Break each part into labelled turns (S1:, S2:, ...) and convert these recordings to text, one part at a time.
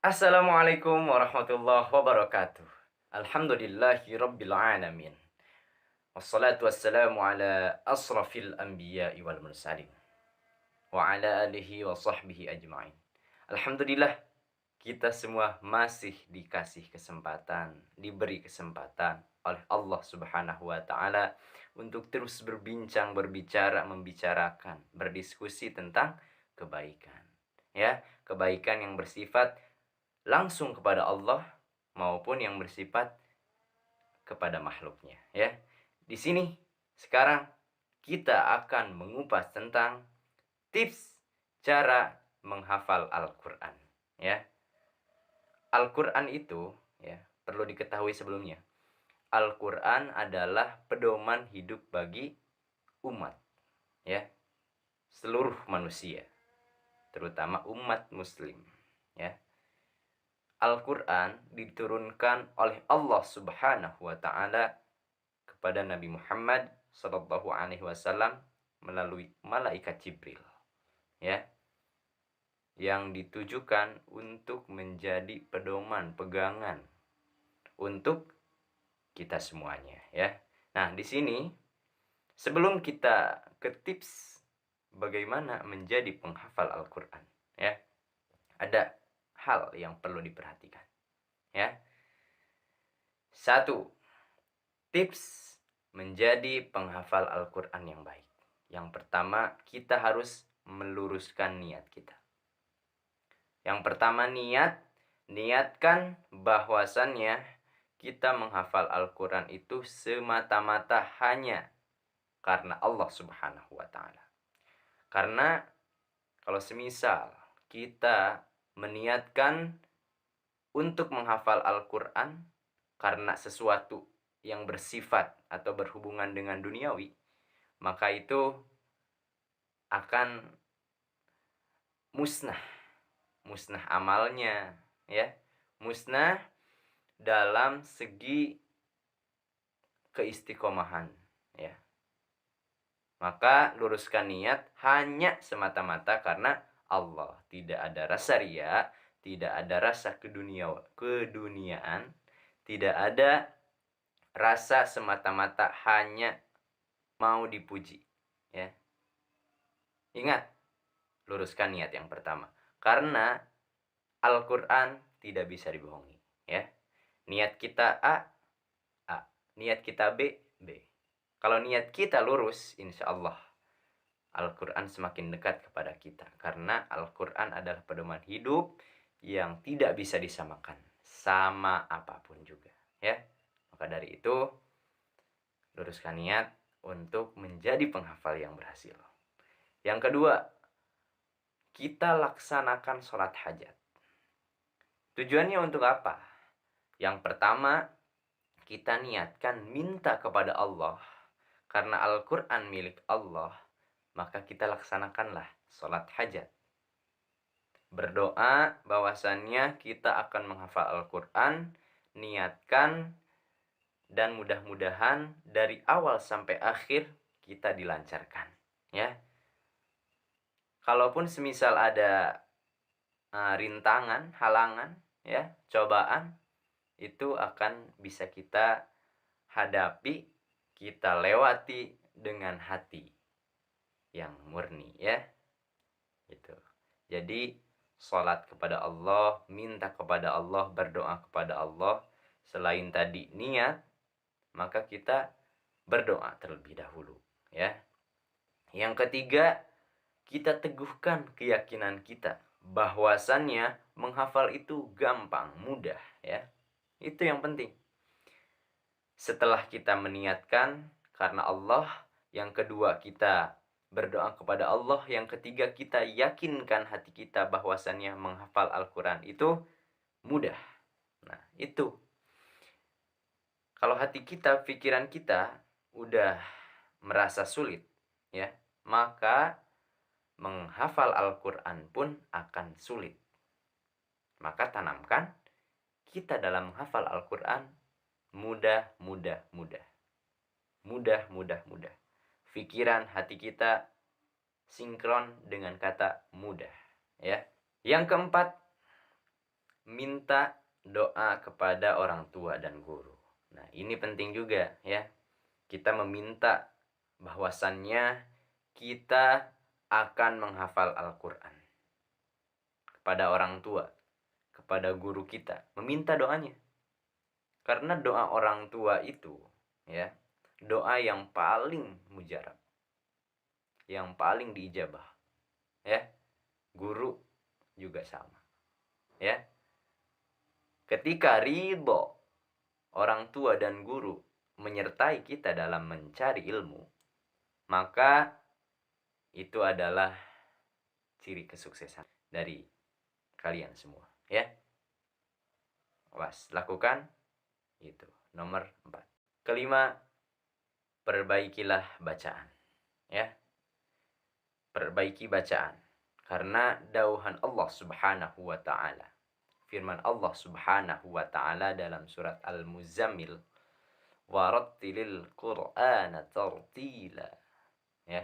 S1: Assalamualaikum warahmatullahi wabarakatuh. Alhamdulillahi rabbil alamin. Wassalatu wassalamu ala asrafil anbiya'i wal mursalin. Wa ala alihi wa sahbihi ajma'in. Alhamdulillah, kita semua masih dikasih kesempatan, diberi kesempatan oleh Allah Subhanahu wa taala untuk terus berbincang, berbicara, membicarakan, berdiskusi tentang kebaikan. Ya, kebaikan yang bersifat langsung kepada Allah maupun yang bersifat kepada makhluknya, ya. Di sini sekarang kita akan mengupas tentang tips cara menghafal Al-Qur'an, ya. Al-Qur'an itu, ya, perlu diketahui sebelumnya. Al-Qur'an adalah pedoman hidup bagi umat, ya, seluruh manusia, terutama umat muslim, ya. Al-Quran diturunkan oleh Allah Subhanahu wa Ta'ala kepada Nabi Muhammad Sallallahu Alaihi Wasallam melalui malaikat Jibril, ya, yang ditujukan untuk menjadi pedoman pegangan untuk kita semuanya, ya. Nah, di sini sebelum kita ke tips bagaimana menjadi penghafal Al-Quran, ya, ada hal yang perlu diperhatikan, ya. Satu, tips menjadi penghafal Al-Quran yang baik. Yang pertama, kita harus meluruskan niat kita. Yang pertama, niatkan bahwasannya kita menghafal Al-Quran itu semata-mata hanya karena Allah Subhanahu wa Ta'ala. Karena kalau semisal kita meniatkan untuk menghafal Al-Quran karena sesuatu yang bersifat atau berhubungan dengan duniawi, maka itu akan musnah. Musnah amalnya, ya. Musnah dalam segi keistiqomahan, ya. Maka luruskan niat hanya semata-mata karena Allah. Tidak ada rasa ria, tidak ada rasa keduniaan, tidak ada rasa semata-mata hanya mau dipuji, ya. Ingat, luruskan niat yang pertama. Karena Al-Quran tidak bisa dibohongi, ya. Niat kita A, A. Niat kita B, B. Kalau niat kita lurus, insya Allah Al-Quran semakin dekat kepada kita. Karena Al-Quran adalah pedoman hidup yang tidak bisa disamakan sama apapun juga, ya. Maka dari itu, luruskan niat untuk menjadi penghafal yang berhasil. Yang kedua, kita laksanakan sholat hajat. Tujuannya untuk apa? Yang pertama, kita niatkan minta kepada Allah. Karena Al-Quran milik Allah, maka kita laksanakanlah sholat hajat. Berdoa bahwasannya kita akan menghafal Al-Quran, niatkan, dan mudah-mudahan dari awal sampai akhir kita dilancarkan, ya. Kalaupun semisal ada rintangan, halangan, ya, cobaan, itu akan bisa kita hadapi, kita lewati dengan hati yang murni, ya. Gitu. Jadi salat kepada Allah, minta kepada Allah, berdoa kepada Allah, selain tadi niat, maka kita berdoa terlebih dahulu, ya. Yang ketiga, kita teguhkan keyakinan kita bahwasannya menghafal itu gampang, mudah, ya. Itu yang penting. Setelah kita meniatkan karena Allah, yang kedua kita berdoa kepada Allah, yang ketiga kita yakinkan hati kita bahwasannya menghafal Al-Quran itu mudah. Nah, itu. Kalau hati kita, pikiran kita udah merasa sulit, ya, maka menghafal Al-Quran pun akan sulit. Maka tanamkan kita dalam menghafal Al-Quran mudah. Mudah. Pikiran hati kita sinkron dengan kata mudah, ya. Yang keempat, minta doa kepada orang tua dan guru. Nah, ini penting juga ya. Kita meminta bahwasannya kita akan menghafal Al-Qur'an kepada orang tua, kepada guru kita, meminta doanya. Karena doa orang tua itu ya, doa yang paling mujarab, yang paling diijabah. Ya, guru juga sama. Ya. Ketika ridho orang tua dan guru menyertai kita dalam mencari ilmu, maka itu adalah ciri kesuksesan dari kalian semua. Ya. Lakukan itu. Nomor 4. Kelima, perbaikilah bacaan. Ya. Perbaiki bacaan. Karena dauhan Allah Subhanahu wa taala. Firman Allah Subhanahu wa taala dalam surat Al-Muzammil, warattilil Qur'ana tartila. Ya.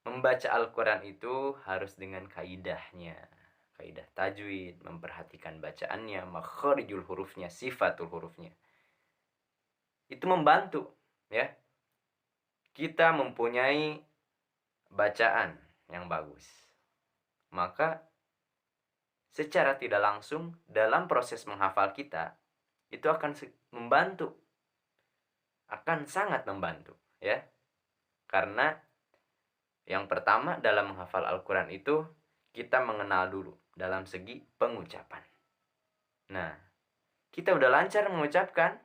S1: Membaca Al-Qur'an itu harus dengan kaidahnya. Kaidah tajwid, memperhatikan bacaannya, makharijul hurufnya, sifatul hurufnya. Itu membantu ya. Kita mempunyai bacaan yang bagus. Maka secara tidak langsung dalam proses menghafal kita itu akan membantu. Akan sangat membantu ya. Karena yang pertama dalam menghafal Al-Qur'an itu kita mengenal dulu dalam segi pengucapan. Nah, kita udah lancar mengucapkan,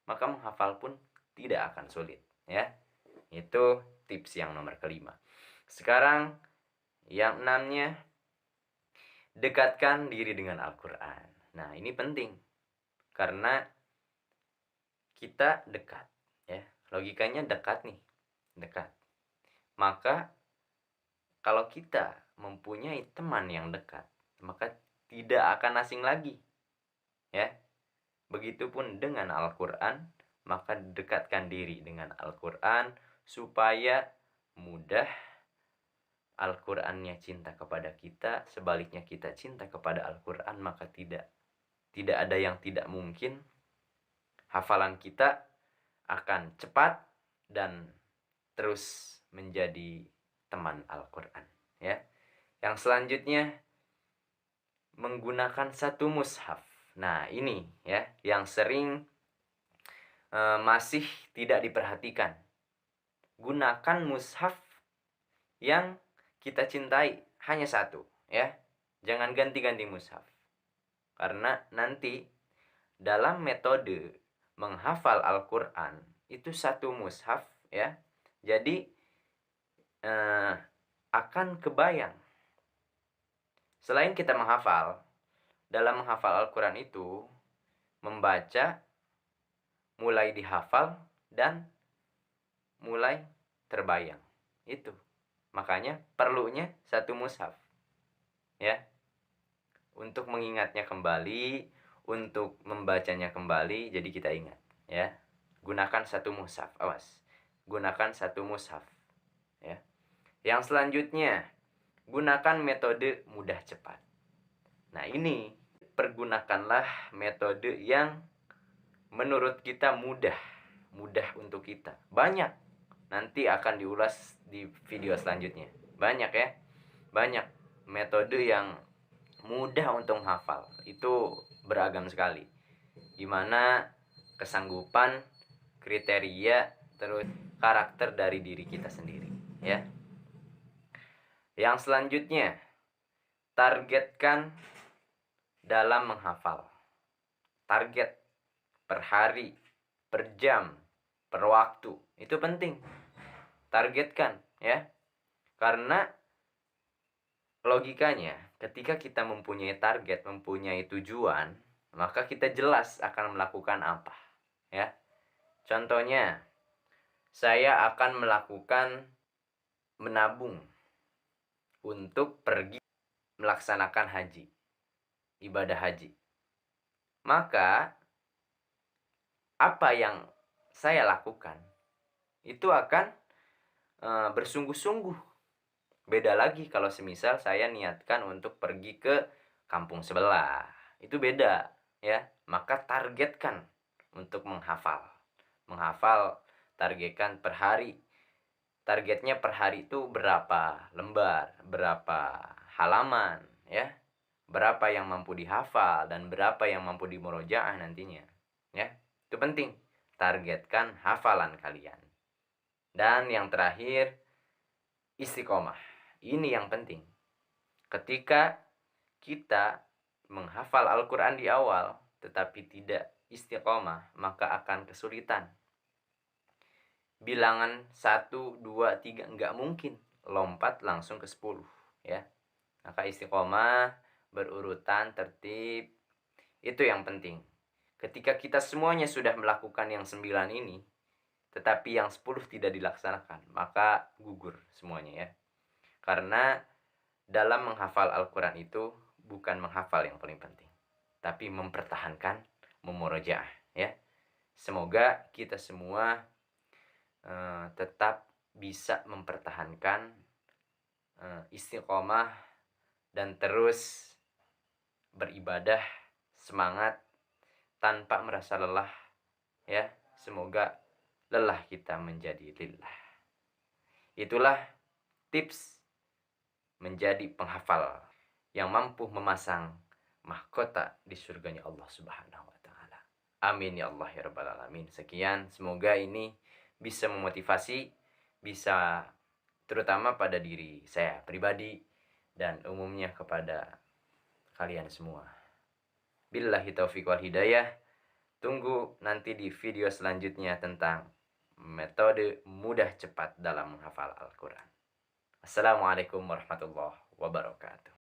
S1: maka menghafal pun tidak akan sulit ya. Itu tips yang nomor kelima. Sekarang yang enamnya, dekatkan diri dengan Al-Qur'an. Nah, ini penting. Karena kita dekat ya. Logikanya dekat nih. Dekat. Maka kalau kita mempunyai teman yang dekat, maka tidak akan asing lagi. Ya. Begitupun dengan Al-Qur'an, maka dekatkan diri dengan Al-Qur'an supaya mudah Al-Qur'annya cinta kepada kita, sebaliknya kita cinta kepada Al-Qur'an, maka tidak ada yang tidak mungkin. Hafalan kita akan cepat dan terus menjadi teman Al-Qur'an ya. Yang selanjutnya, menggunakan satu mushaf. Nah, ini ya yang sering masih tidak diperhatikan. Gunakan mushaf yang kita cintai, hanya satu ya. Jangan ganti-ganti mushaf. Karena nanti dalam metode menghafal Al-Qur'an itu satu mushaf ya. Jadi akan kebayang. Selain kita menghafal, dalam menghafal Al-Qur'an itu membaca, mulai dihafal dan mulai terbayang. Itu. Makanya perlunya satu mushaf. Ya. Untuk mengingatnya kembali, untuk membacanya kembali, jadi kita ingat ya. Gunakan satu mushaf. Awas. Gunakan satu mushaf. Ya. Yang selanjutnya, gunakan metode mudah cepat. Nah, ini pergunakanlah metode yang menurut kita mudah untuk kita. Banyak. Nanti akan diulas di video selanjutnya. Banyak ya. Banyak metode yang mudah untuk menghafal. Itu beragam sekali. Dimana kesanggupan, kriteria, terus karakter dari diri kita sendiri ya. Yang selanjutnya, targetkan dalam menghafal. Target per hari, per jam, per waktu. Itu penting. Targetkan ya. Karena logikanya ketika kita mempunyai target, mempunyai tujuan, maka kita jelas akan melakukan apa ya. Contohnya, saya akan melakukan menabung untuk pergi melaksanakan haji, ibadah haji. Maka apa yang saya lakukan itu akan bersungguh-sungguh. Beda lagi kalau semisal saya niatkan untuk pergi ke kampung sebelah. Itu beda, ya. Maka targetkan untuk menghafal. Menghafal targetkan per hari. Targetnya per hari itu berapa lembar, berapa halaman, ya. Berapa yang mampu dihafal dan berapa yang mampu dimurojaah nantinya. Ya. Itu penting. Targetkan hafalan kalian. Dan yang terakhir, istiqomah. Ini yang penting. Ketika kita menghafal Al-Quran di awal, tetapi tidak istiqomah, maka akan kesulitan. Bilangan 1, 2, 3, nggak mungkin lompat langsung ke 10. Ya. Maka istiqomah, berurutan, tertib, itu yang penting. Ketika kita semuanya sudah melakukan yang 9 ini, tetapi yang 10 tidak dilaksanakan, maka gugur semuanya, ya. Karena dalam menghafal Al-Quran itu bukan menghafal yang paling penting, tapi mempertahankan, memurojaah, ya. Semoga kita semua tetap bisa mempertahankan istiqomah dan terus beribadah, semangat tanpa merasa lelah, ya. Semoga lelah kita menjadi lillah. Itulah tips menjadi penghafal yang mampu memasang mahkota di surganya Allah Subhanahu wa taala. Amin ya Allah ya rabbal alamin. Sekian, semoga ini bisa memotivasi, bisa terutama pada diri saya pribadi dan umumnya kepada kalian semua. Billahi taufiq wal hidayah. Tunggu nanti di video selanjutnya tentang metode mudah cepat dalam menghafal Al-Quran. Assalamualaikum warahmatullahi wabarakatuh.